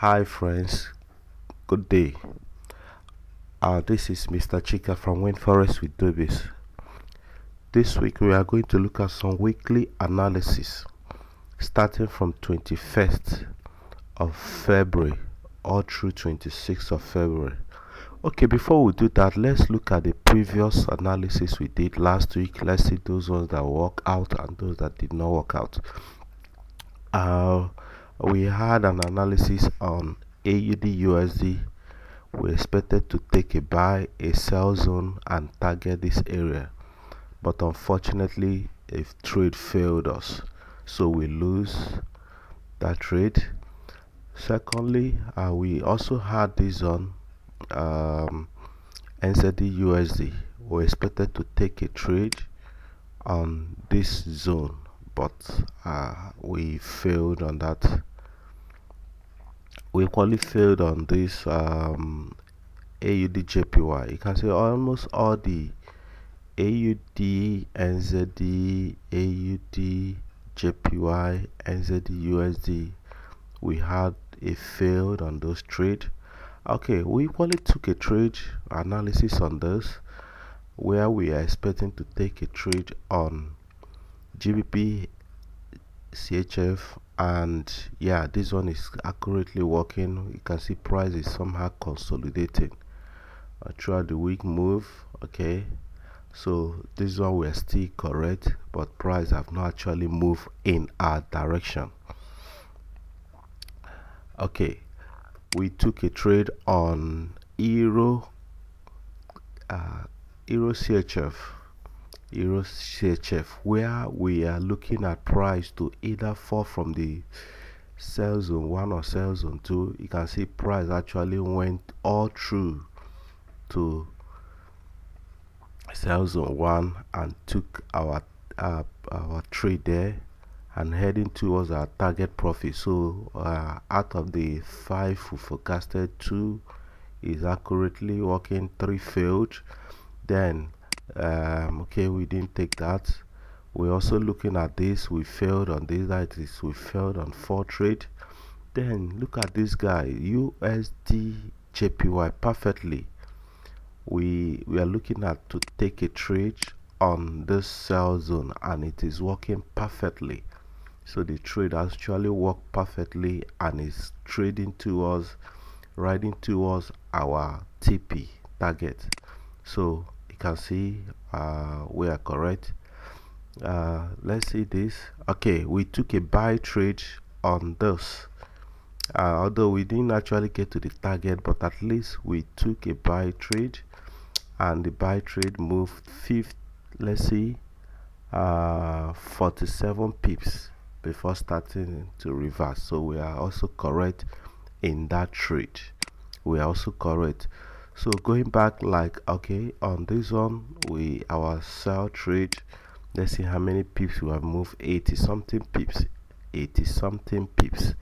Hi friends, good day. This is Mr. Chika from FOREX with Dubiss. This week we are going to look at some weekly analysis starting from 21st of February all through 26th of February. Okay, before we do that, let's look at the previous analysis we did last week. Let's see those ones that work out and those that did not work out. We had an analysis on AUD USD. We expected to take a buy, a sell zone and target this area, but unfortunately a trade failed us, so we lose that trade. Secondly, we also had this on NZD USD. We expected to take a trade on this zone, but we failed on that. We equally failed on this AUD JPY. You can see almost all the AUD, NZD, AUD, JPY, NZD, USD, we had a failed on those trades. Okay, we equally took a trade analysis on this, where we are expecting to take a trade on GBP, CHF, and yeah, this one is accurately working. You can see price is somehow consolidating throughout the week move. Okay, so this one we are still correct, but price have not actually moved in our direction. Okay, we took a trade on Euro CHF, where we are looking at price to either fall from the sell zone 1 or sell zone 2. You can see price actually went all through to sell zone 1 and took our trade there and heading towards our target profit. So out of the 5 we forecasted, 2 is accurately working, 3 failed. Then okay, we didn't take that. We're also looking at this, we failed on this, that is, we failed on 4 trade. Then look at this guy, USD JPY, perfectly. We are looking at to take a trade on this sell zone and it is working perfectly. So the trade actually worked perfectly and is trading towards, riding towards our TP target. So you can see we are correct. Let's see this. Okay, we took a buy trade on this, although we didn't actually get to the target, but at least we took a buy trade and the buy trade moved let's see 47 pips before starting to reverse. So we are also correct in that trade. We are also correct. So going back, like, okay, on this one, our sell trade, let's see how many pips we have moved. 80 something pips. 80 something pips.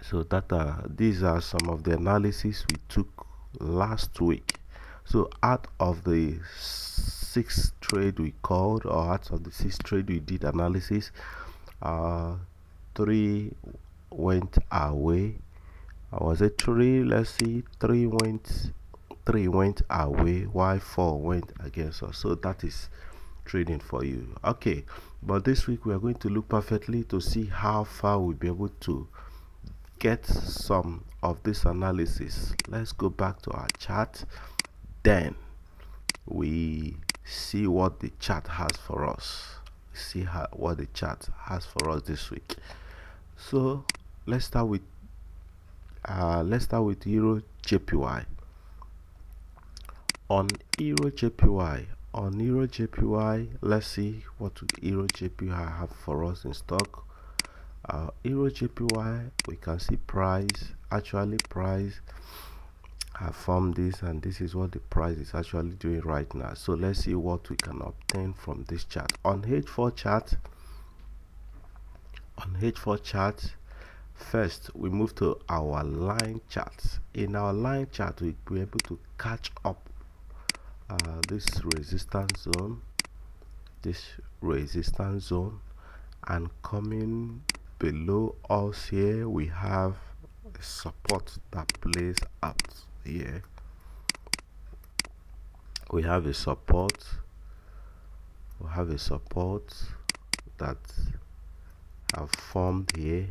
So that these are some of the analysis we took last week. So out of the 6 trade we called, or out of the 6 trade we did analysis, 3 went our way. Was it 3? Let's see, 3 went our way, while 4 went against us. So that is trading for you. Okay, but this week we are going to look perfectly to see how far we'll be able to get some of this analysis. Let's go back to our chart, then we see what the chart has for us. See what the chart has for us this week. So let's start with Euro JPY. On Euro JPY, let's see what Euro JPY have for us in stock. Euro JPY, we can see price have formed this, and this is what the price is actually doing right now. So let's see what we can obtain from this chart. On H4 chart, first we move to our line chart. In our line chart, we'll be able to catch up this resistance zone, and coming below us here we have support that plays out here. We have a support. We have a support that have formed here.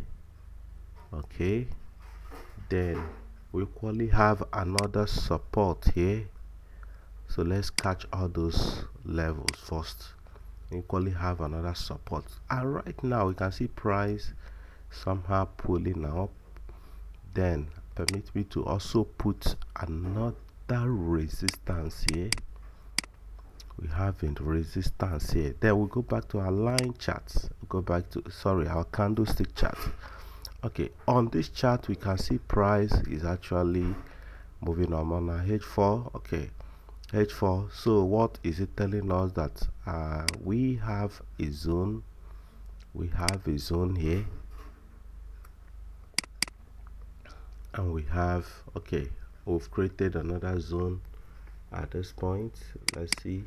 Okay, then we equally have another support here. So let's catch all those levels first. We equally have another support, and right now we can see price somehow pulling up. Then permit me to also put another resistance here. We have a resistance here. Then we'll go back to our line charts. Go back to our candlestick chart. Okay, on this chart we can see price is actually moving on our H4. Okay, H4. So what is it telling us? That we have a zone. We have a zone here, and we have, okay, we've created another zone at this point. Let's see.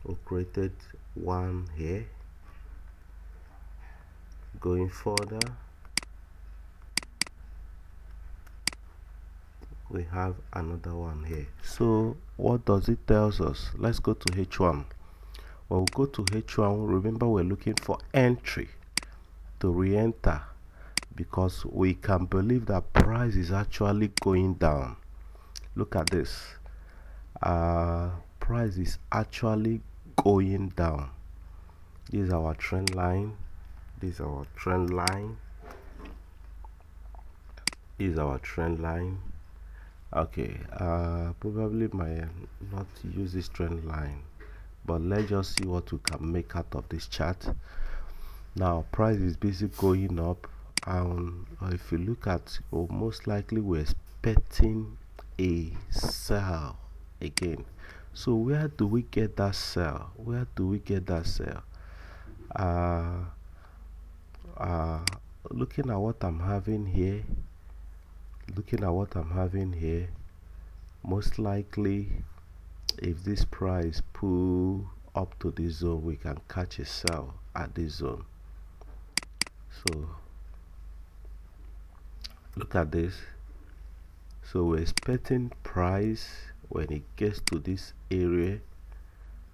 We created one here. Going further, we have another one here. So what does it tells us? Let's go to H1. When we go to H1, remember we're looking for entry to re-enter, because we can believe that price is actually going down. Look at this. Price is actually going down. This is our trend line. This is our trend line. This is our trend line. Okay, probably might not use this trend line, but let's just see what we can make out of this chart. Now price is basically going up, and if you look at, most likely we're expecting a sell again. So where do we get that sell? Where do we get that sell? Looking at what I'm having here, most likely if this price pull up to this zone, we can catch a sell at this zone. So look at this. So we're expecting price, when it gets to this area,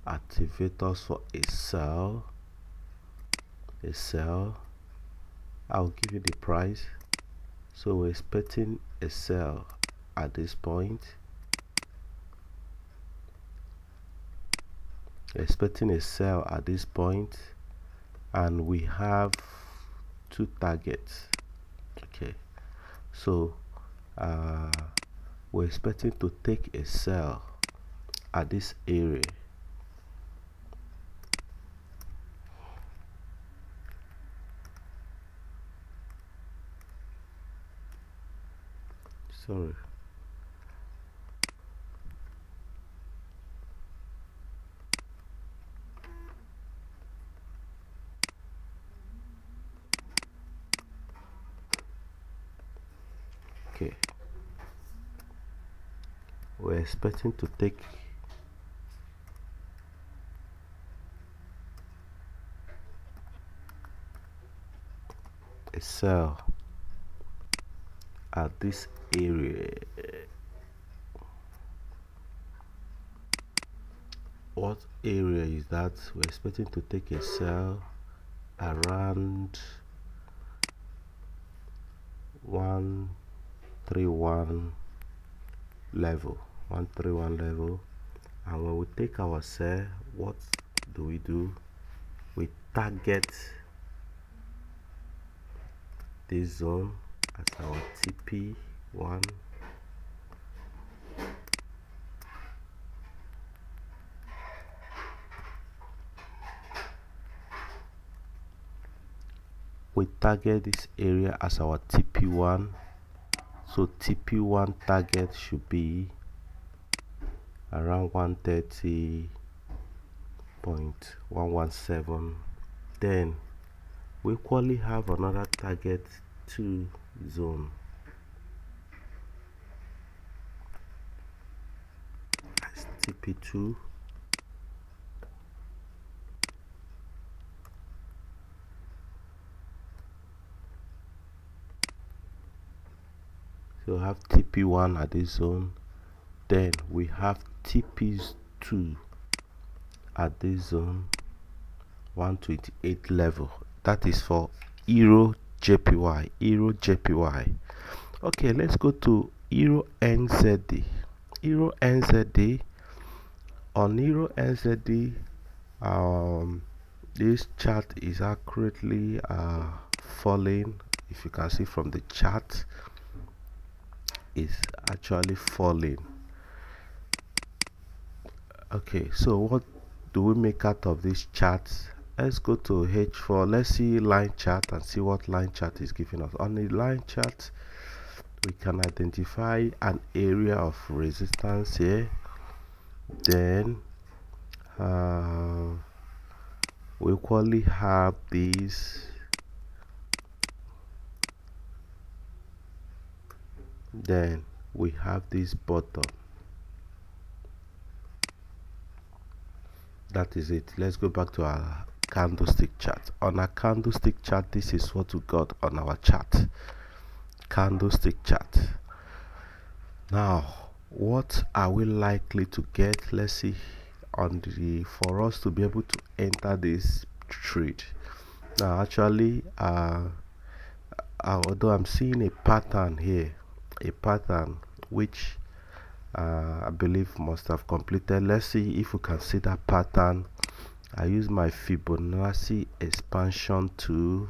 activate us for a sell. I'll give you the price. So we're expecting a sell at this point. And we have two targets. Okay, so we're expecting to take a sell at this area. Sorry. Okay, we're expecting to take a sell at this area. What area is that? We're expecting to take a sell around 131 level. And when we take our sell, what do? We target this zone as our TP1. We target this area as our TP1. So TP1 target should be around 130.117. Then we equally have another target 2 zone as TP2. So we have TP1 at this zone, then we have TP2 at this zone, 128 level. That is for Euro JPY. Okay, let's go to Euro NZD. Euro NZD. On Euro NZD, this chart is accurately falling. If you can see from the chart, is actually falling. Okay, so what do we make out of this chart? Let's go to H4. Let's see line chart and see what line chart is giving us. On the line chart, we can identify an area of resistance here. Then we equally have these. Then we have this bottom. That is it. Let's go back to our candlestick chart. On our candlestick chart, this is what we got on our chart. Candlestick chart. Now, what are we likely to get? Let's see. For us to be able to enter this trade. Now, actually, although I'm seeing a pattern here, a pattern which I believe must have completed. Let's see if we can see that pattern. I use my Fibonacci expansion tool.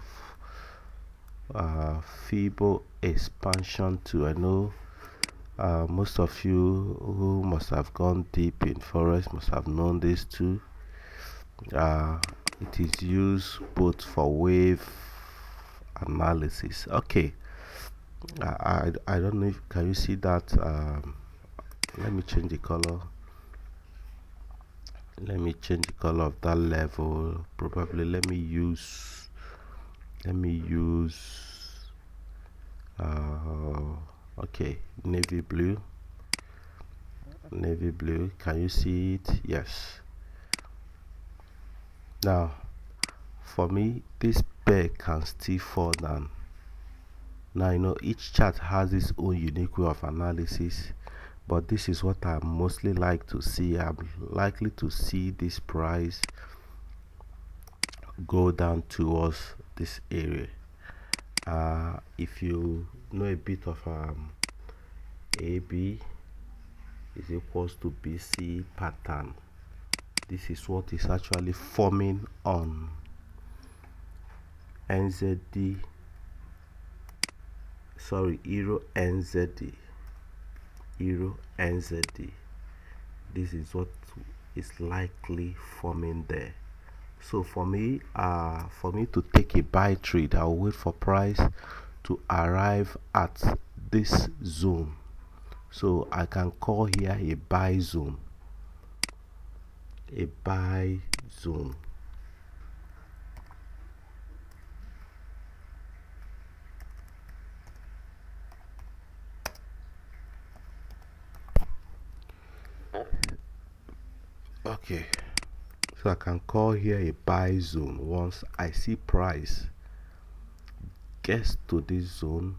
Fibo expansion tool. I know most of you who must have gone deep in Forex must have known this too. It is used both for wave analysis. Okay, I don't know if can you see that. Let me change the color. Let me change the color of that level. Probably let me use okay, navy blue. Can you see it? Yes. Now for me, this bear can still fall down. Now you know each chart has its own unique way of analysis, but this is what I mostly like to see. I'm likely to see this price go down towards this area. If you know a bit of AB is equals to BC pattern, this is what is actually forming on NZD, sorry, Euro NZD. This is what is likely forming there. So for me to take a buy trade, I'll wait for price to arrive at this zone. So I can call here a buy zone. Okay, so I can call here a buy zone. Once I see price gets to this zone,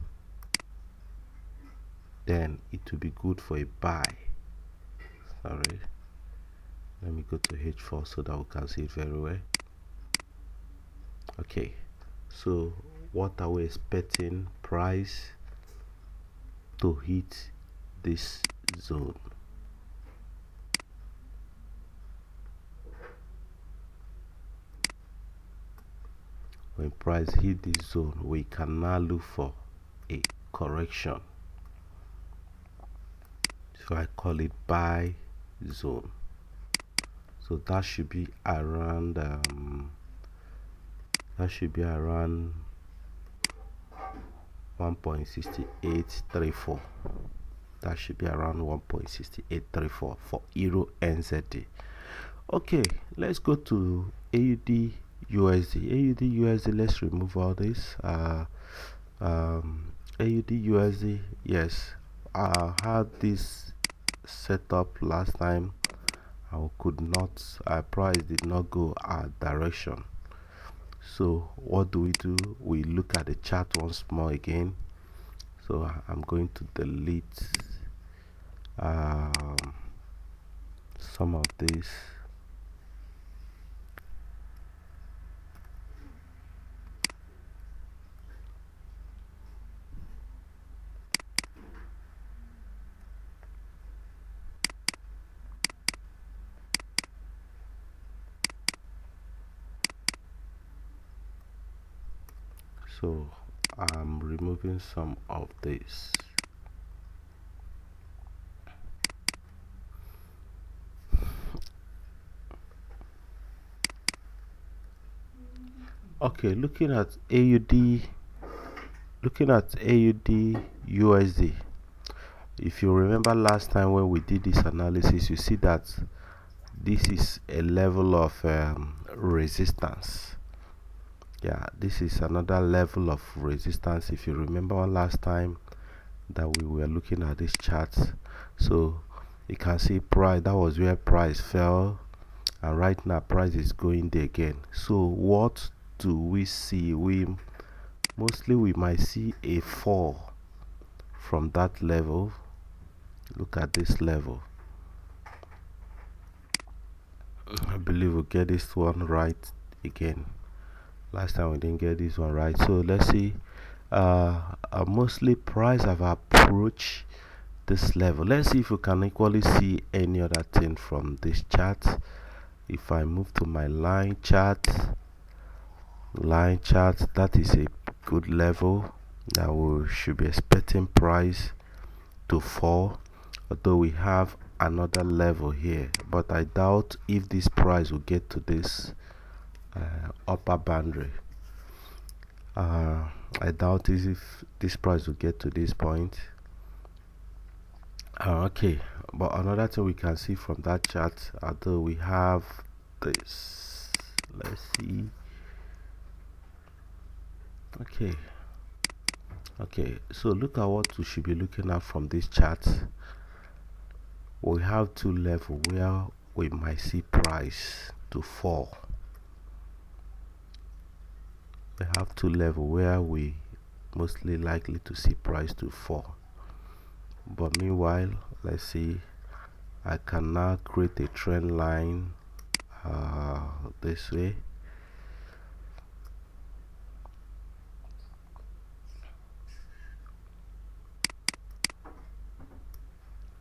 then it will be good for a buy. Sorry, let me go to H4 so that we can see it very well. Okay, so what are we expecting? Price to hit this zone. When price hit this zone, we can now look for a correction. So I call it buy zone. So that should be around 1.6834. That should be around 1.6834 for Euro NZD. Okay, let's go to AUD USD. Let's remove all this. AUD USD, yes, I had this set up last time. I could not, price did not go our direction. So what do? We look at the chart once more again. So I'm going to delete some of this. So I'm removing some of this. Okay, looking at AUD USD. If you remember last time when we did this analysis, you see that this is a level of resistance. Yeah, this is another level of resistance. If you remember last time that we were looking at this chart, so you can see price, that was where price fell, and right now price is going there again. So what do we see? We might see a fall from that level. Look at this level. I believe we'll get this one right again. Last time we didn't get this one right. So let's see. Mostly price have approached this level. Let's see if we can equally see any other thing from this chart. If I move to my line chart, that is a good level that we should be expecting price to fall, although we have another level here, but I doubt if this price will get to this upper boundary. I doubt if this price will get to this point. Okay, but another thing we can see from that chart, although we have this, let's see. Okay, so look at what we should be looking at from this chart. We have two levels where we might see price to fall. We have two levels where we mostly likely to see price to fall. But meanwhile, let's see, I can now create a trend line this way.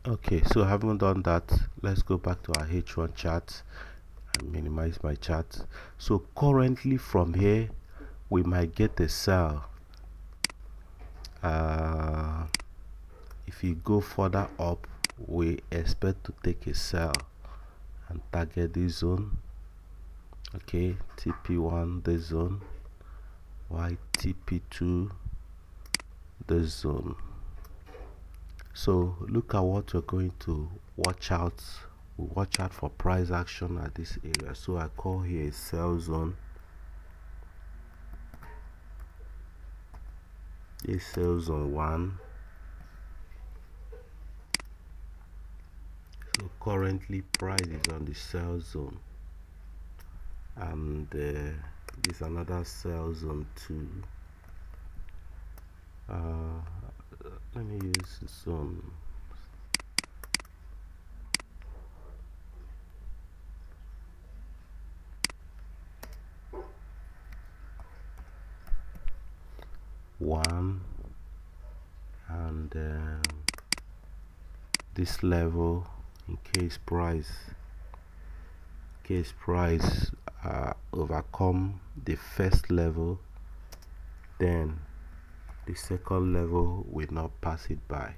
Okay, so having done that, let's go back to our H1 chart and minimize my chart. So currently from here we might get a sell. If you go further up, we expect to take a sell and target this zone. Okay, TP1 this zone, YTP2 this zone. So look at what we're going to watch out. We watch out for price action at this area. So I call here a sell zone. This sell zone 1. So currently price is on the sell zone, and this another sell zone 2. Let me use zone. One, and this level in case price overcome the first level, then the second level will not pass it by.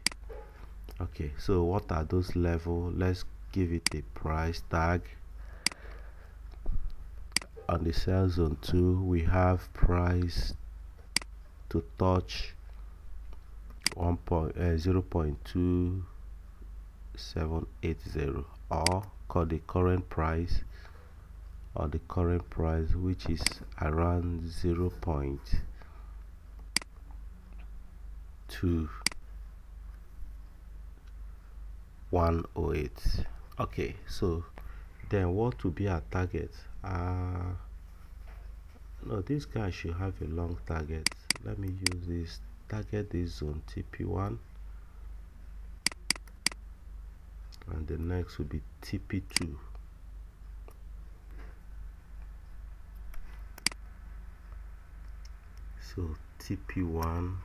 Okay, so what are those levels? Let's give it a price tag. On the sell zone 2, we have price to touch 0.2780, or call the current price, which is around 0.2108. Okay, so then what will be our target? No, this guy should have a long target. Let me use this target this zone TP1, and the next will be TP2. So TP1,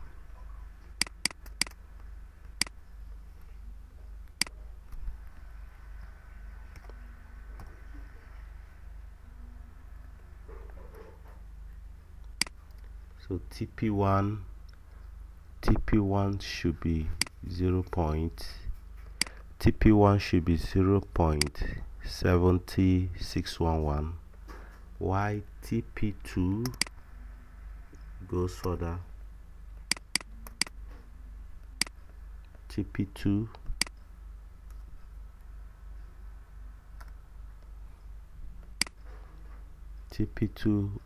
so TP1 should be 0.70611, while TP2 goes further. TP2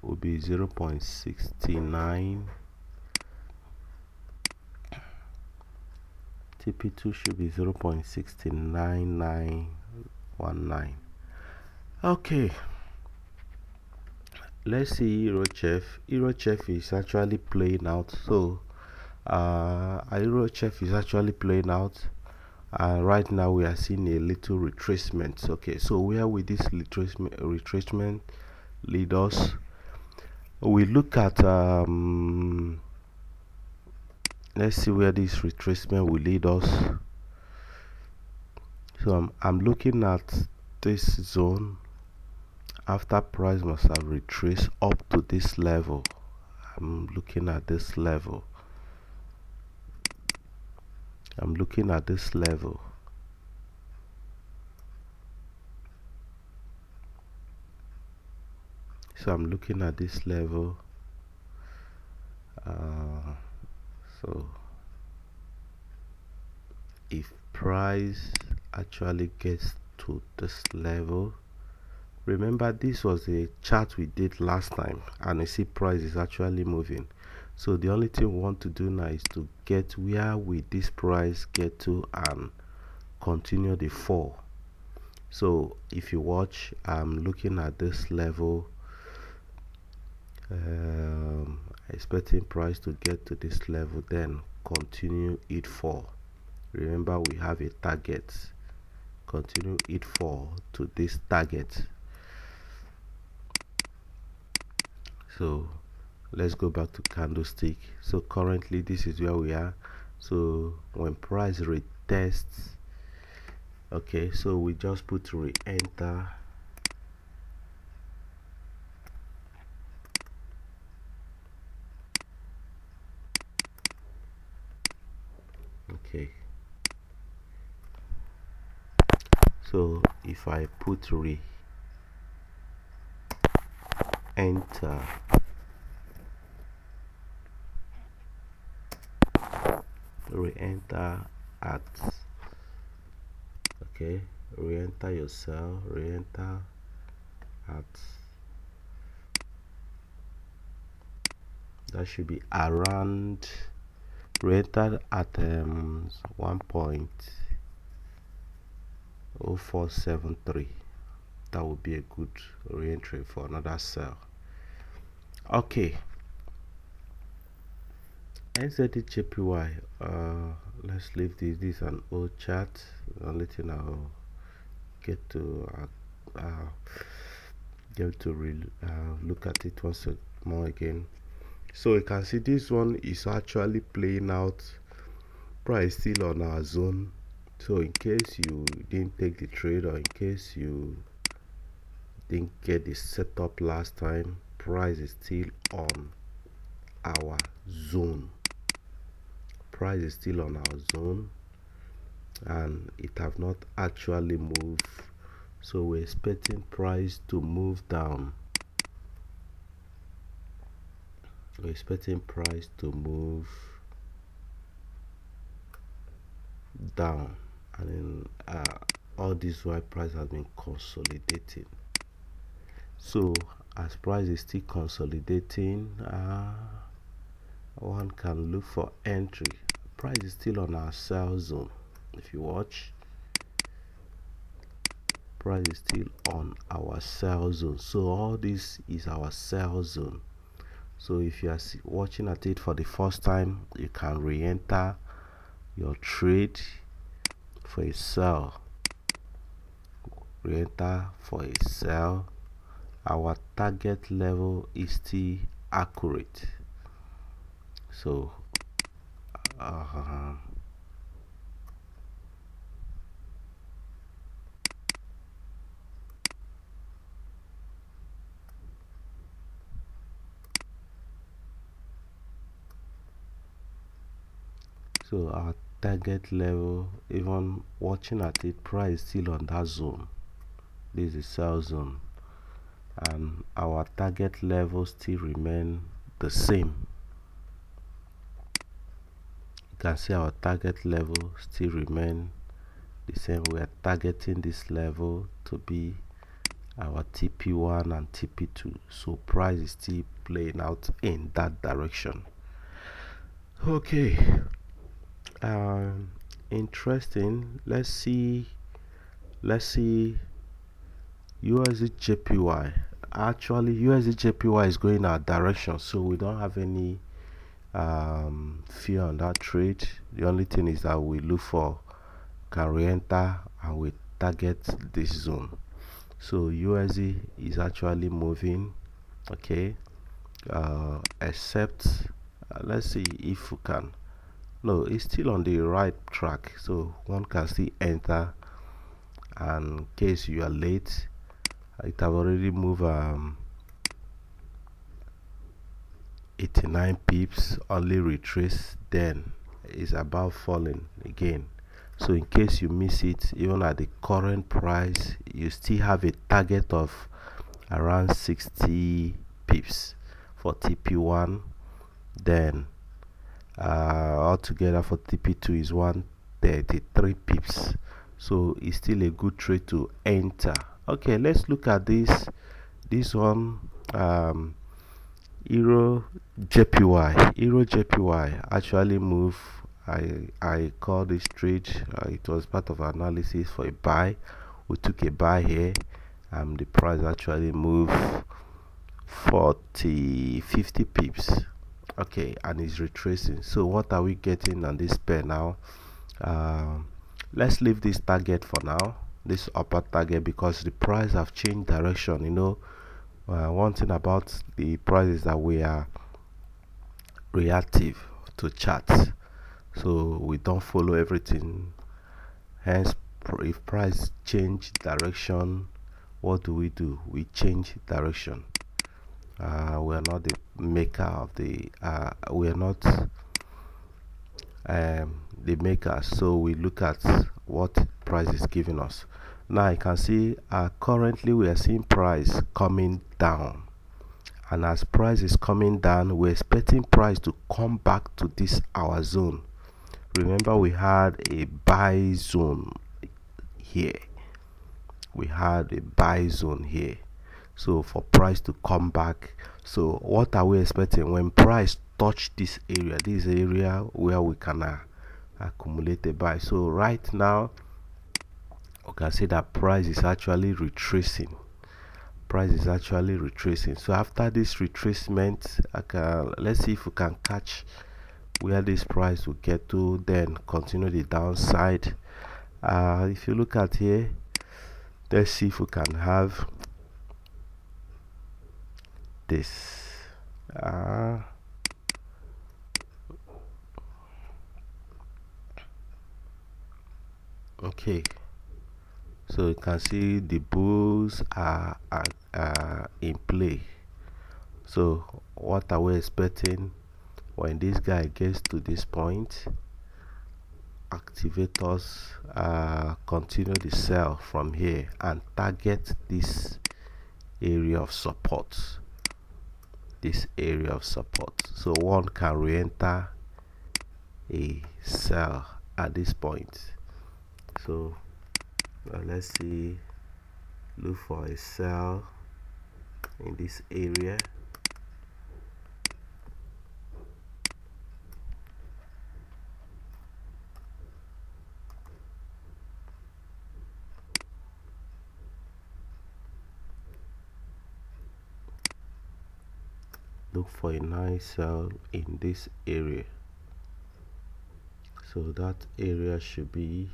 will be 0.69. TP2 should be 0.69919. Okay, let's see EuroChef. EuroChef is actually playing out. So EuroChef is actually playing out. Right now we are seeing a little retracement. Okay, so where will this retracement lead us? We look at let's see where this retracement will lead us. So I'm looking at this zone after price must have retraced up to this level. I'm looking at this level. So I'm looking at this level. So if price actually gets to this level, remember this was a chart we did last time, and I see price is actually moving. So the only thing we want to do now is to get where will this price get to and continue the fall. So if you watch, I'm looking at this level, expecting price to get to this level, then continue it fall. Remember we have a target. Continue it fall to this target. So let's go back to candlestick. So currently this is where we are. So when price retests, okay, so we just put re-enter. Okay, so if I put re-enter, re-enter at, okay, re-enter yourself, re-enter at, that should be around, re-enter at 1.0473. that would be a good re-entry for another sell. Okay, NZD-JPY, let's leave this. This is an old chart. The only thing I'll get to look at it once more again. So you can see this one is actually playing out. Price still on our zone. So in case you didn't take the trade, or in case you didn't get the setup last time, price is still on our zone. Price is still on our zone, and it have not actually moved. So we're expecting price to move down. We're expecting price to move down, and then all this while price has been consolidating. So as price is still consolidating, one can look for entry. Price is still on our sell zone. If you watch, price is still on our sell zone. So all this is our sell zone. So if you are watching at it for the first time, you can re-enter your trade for a sell. Re-enter for a sell. Our target level is still accurate. So so our target level, even watching at it, price still on that zone. This is sell zone, and our target level still remain the same. You can see our target level still remain the same. We are targeting this level to be our TP1 and TP2, so price is still playing out in that direction. Okay, interesting. Let's see USD JPY. Actually, USD JPY is going our direction, so we don't have any fear on that trade. The only thing is that we look for can re-enter and we target this zone. So USD is actually moving, okay, except let's see if we can. No, it's still on the right track, so one can still enter, and in case you are late, it have already moved 89 pips, only retrace, then is about falling again. So in case you miss it, even at the current price, you still have a target of around 60 pips for TP1. Then altogether for TP2 is 133 pips. So it's still a good trade to enter. Okay, let's look at this one. Euro JPY actually move. I call this trade, it was part of our analysis for a buy. We took a buy here, the price actually moved 50 pips, okay, and is retracing. So what are we getting on this pair now? Let's leave this target for now, this upper target, because the price have changed direction. You know, one thing about the price is that we are reactive to charts, so we don't follow everything. Hence, if price change direction, what do? We change direction. We are not the maker of the we are not the maker, so we look at what price is giving us. Now you can see currently we are seeing price coming down, and as price is coming down, we're expecting price to come back to this our zone. Remember, we had a buy zone here, so for price to come back. So what are we expecting? When price touch this area where we can accumulate a buy. So right now we can see that price is actually retracing. So after this retracement, let's see if we can catch where this price will get to, then continue the downside. If you look at here, let's see if we can have this. Okay, so you can see the bulls are in play. So what are we expecting? When this guy gets to this point, activators continue the sell from here and target this area of support. So one can re-enter a sell at this point. So let's see, look for a sell in this area. look for a nice sell in this area. So that area should be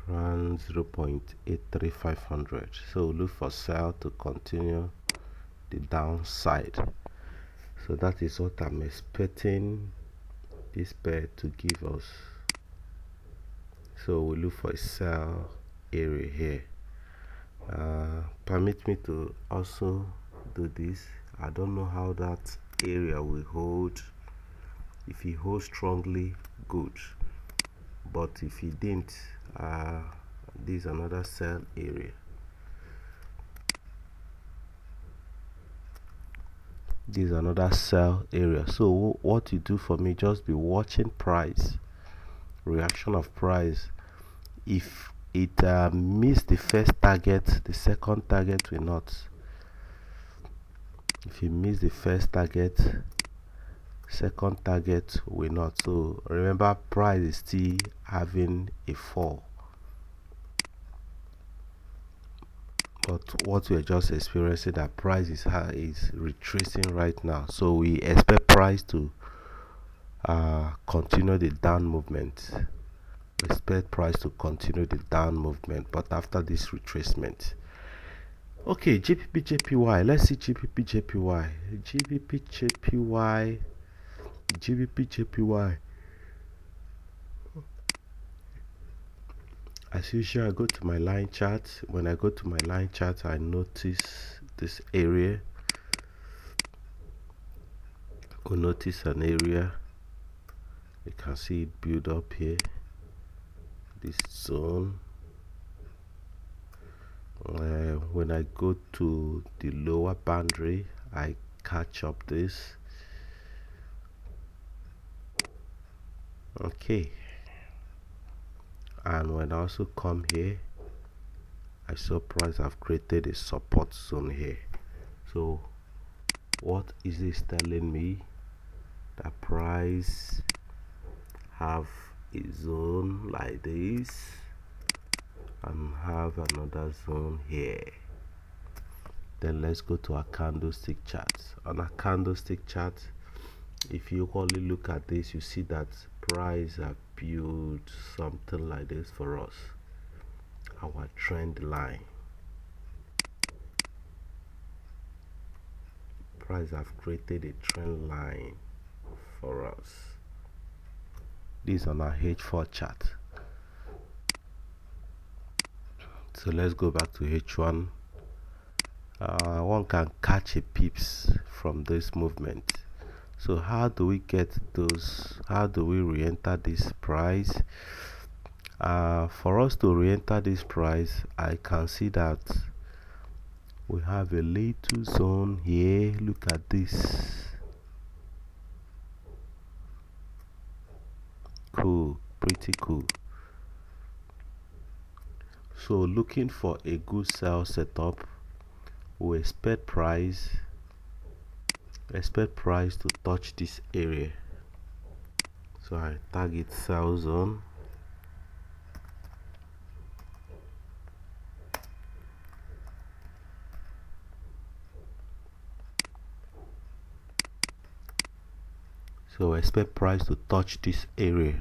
around 0.83500. so look for sell to continue the downside. So that is what I'm expecting this pair to give us. So we look for a sell area here. Permit me to also do this. I don't know how that area will hold. If it holds strongly, good, but if it didn't, this is another sell area. This is another sell area. So what you do for me, just be watching price, reaction of price. If it missed the first target, the second target will not. If you miss the first target, second target will not. So remember, price is still having a fall, but what we are just experiencing, that price is retracing right now. So we expect price to continue the down movement. We expect price to continue the down movement, but after this retracement. Okay, GBP JPY. Let's see GBP JPY. GBP JPY. GBP JPY. As usual, I go to my line chart. When I go to my line chart, I notice this area. We notice an area. You can see it build up here. This zone. When I go to the lower boundary, I catch up this. Okay, and when I also come here, I saw price have created a support zone here. So what is this telling me? That price have a zone like this and have another zone here. Then let's go to our candlestick chart. On a candlestick chart, if you only look at this, you see that price have built something like this for us, our trend line. Price have created a trend line for us. This is on our H4 chart. So let's go back to H1. One can catch a pips from this movement. So how do we get those? How do we re-enter this price? For us to re-enter this price, I can see that we have a little zone here. Look at this. Cool, pretty cool. So looking for a good sell setup, we expect price to touch this area. So I target sell zone. So expect price to touch this area.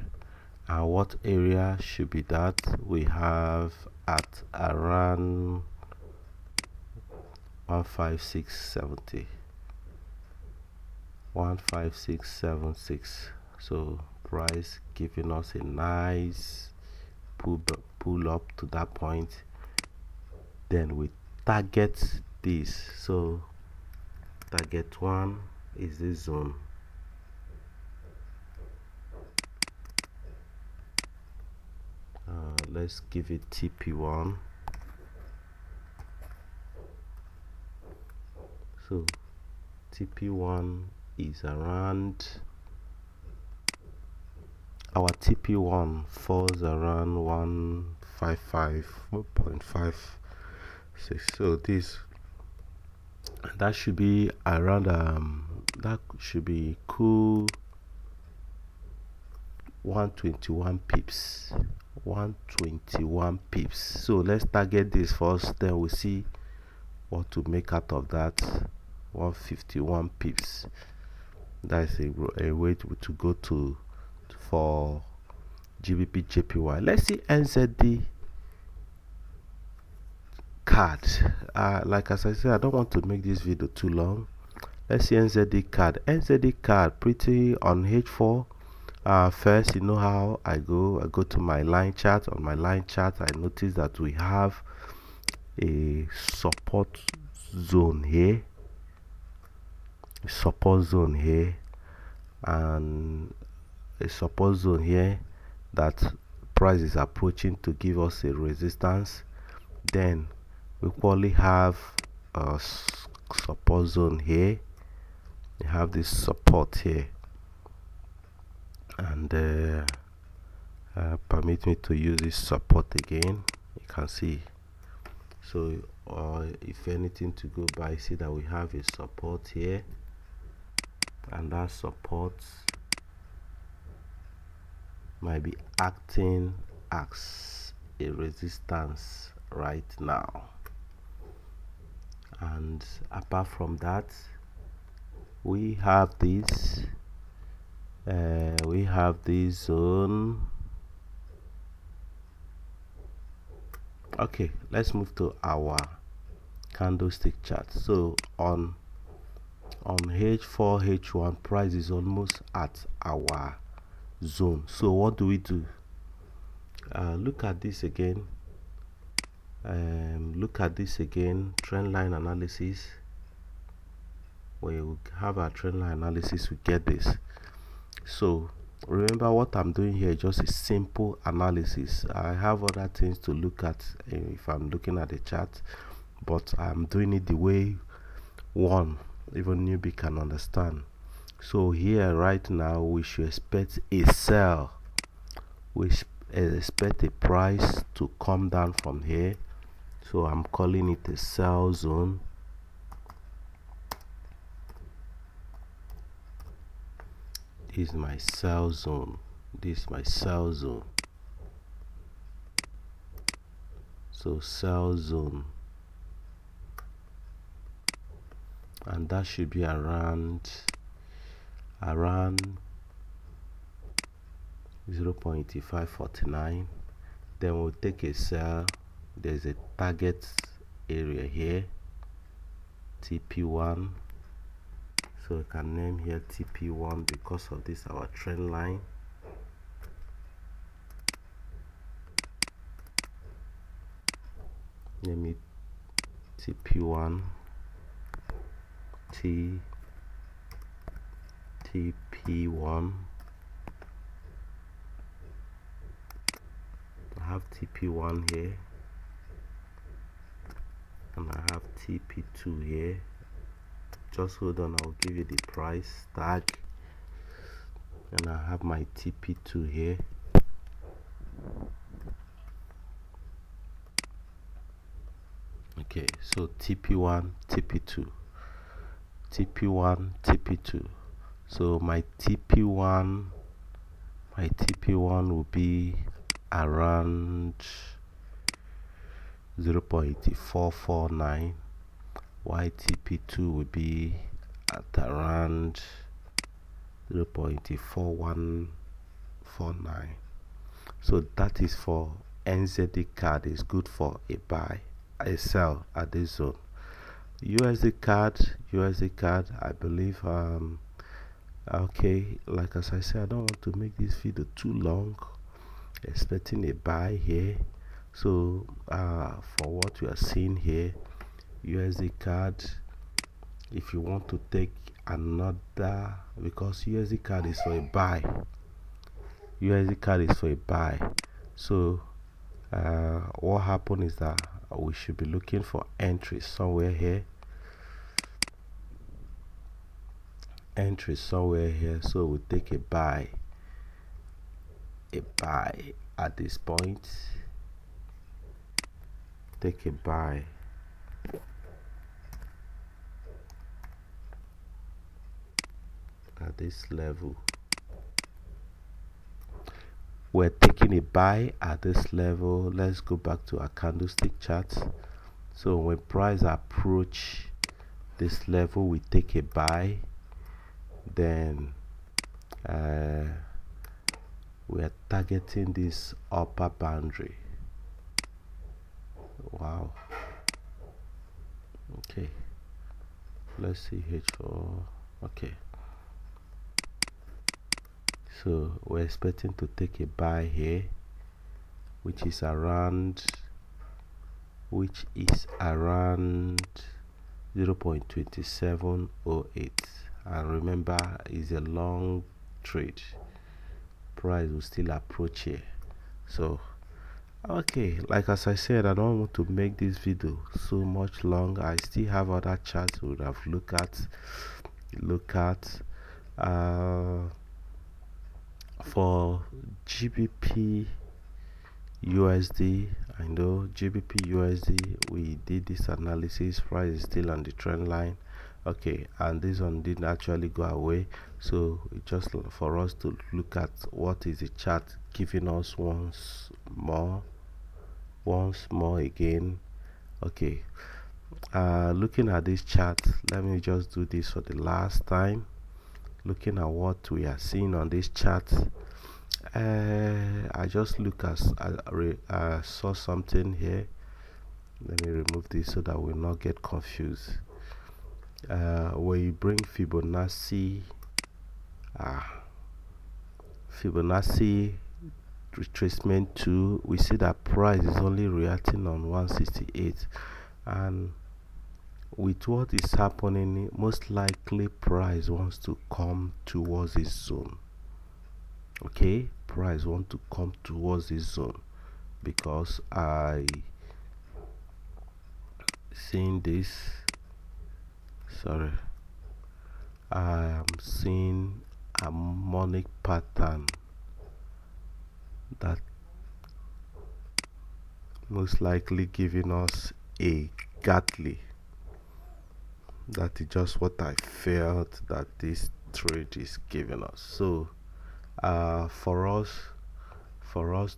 And what area should be that? We have at around 15670. 15676. So price giving us a nice pull up to that point. Then we target this. So target one is this zone. Let's give it TP1. So TP1 is around, our TP1 falls around 155.56. So this, that should be around that should be cool 121 pips. 121 pips. So let's target this first, then we'll see what to make out of that. 151 pips. That's a way to go to for GBP JPY. Let's see NZD card. Like as I said, I don't want to make this video too long. Let's see NZD card. NZD card pretty on H4. First, you know how I go to my line chart. On my line chart, I notice that we have a support zone here, and a support zone here that price is approaching to give us a resistance. Then we probably have a support zone here. We have this support here, and permit me to use this support again. You can see. So if anything to go by, see that we have a support here, and that support might be acting as a resistance right now. And apart from that, we have this zone. Okay, let's move to our candlestick chart. So on H4, H1, price is almost at our zone. So what do? Look at this again. Trend line analysis. When we have our trend line analysis, we get this. So remember, what I'm doing here is just a simple analysis. I have other things to look at if I'm looking at the chart, but I'm doing it the way even newbie can understand. So here right now, we should expect a sell. We expect a price to come down from here. So I'm calling it a sell zone. This is my sell zone. So sell zone, and that should be around 0.8549. Then we'll take a sell. There's a target area here, TP1. So we can name here TP1 because of this our trend line. Name it TP1, TP1. I have TP1 here, and I have TP2 here. Just hold on, I'll give you the price tag, and I have my TP2 here. Okay, so TP1, TP2, TP1, TP2. So my TP1 will be around 0.8449. YTP2 will be at around 0.4149. So that is for NZD card. Is good for a buy, a sell at this zone. USD card, I believe. Okay, like as I said, I don't want to make this video too long. Expecting a buy here. So for what we are seeing here, USD card, if you want to take another, because USD card is for a buy. So what happened is that we should be looking for entry somewhere here. So we take a buy at this point. Take a buy at this level. We're taking a buy at this level. Let's go back to our candlestick chart. So when price approach this level, we take a buy. Then we are targeting this upper boundary. Wow. Okay, let's see H4. Okay, so we're expecting to take a buy here, which is around 0.2708, and remember, is a long trade. Price will still approach here. So okay, like as I said, I don't want to make this video so much long. I still have other charts we would have look at for GBP USD. I know GBP USD, we did this analysis. Price is still on the trend line. Okay, and this one didn't actually go away, so it's just for us to look at what is the chart giving us once more again. Okay, looking at this chart, let me just do this for the last time. Looking at what we are seeing on this chart, I just look at saw something here. Let me remove this so that we'll not get confused. When you bring Fibonacci retracement tool, we see that price is only reacting on 168, and with what is happening, most likely price wants to come towards this zone. Okay, price want to come towards this zone, because I seeing this, sorry, I am seeing a harmonic pattern that most likely giving us a Gatly. That is just what I felt that this trade is giving us. So for us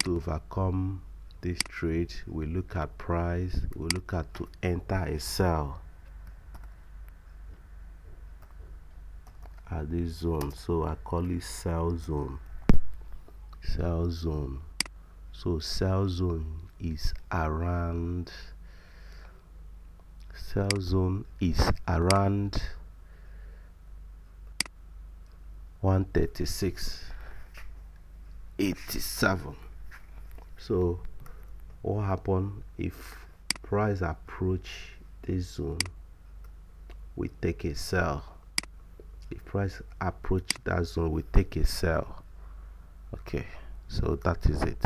to overcome this trade, we look at price, we look at to enter a sell at this zone. So I call it sell zone. So sell zone is around 136.87. so what happen if price approach this zone? We take a sell. If price approach that zone, we take a sell. Okay, so that is it.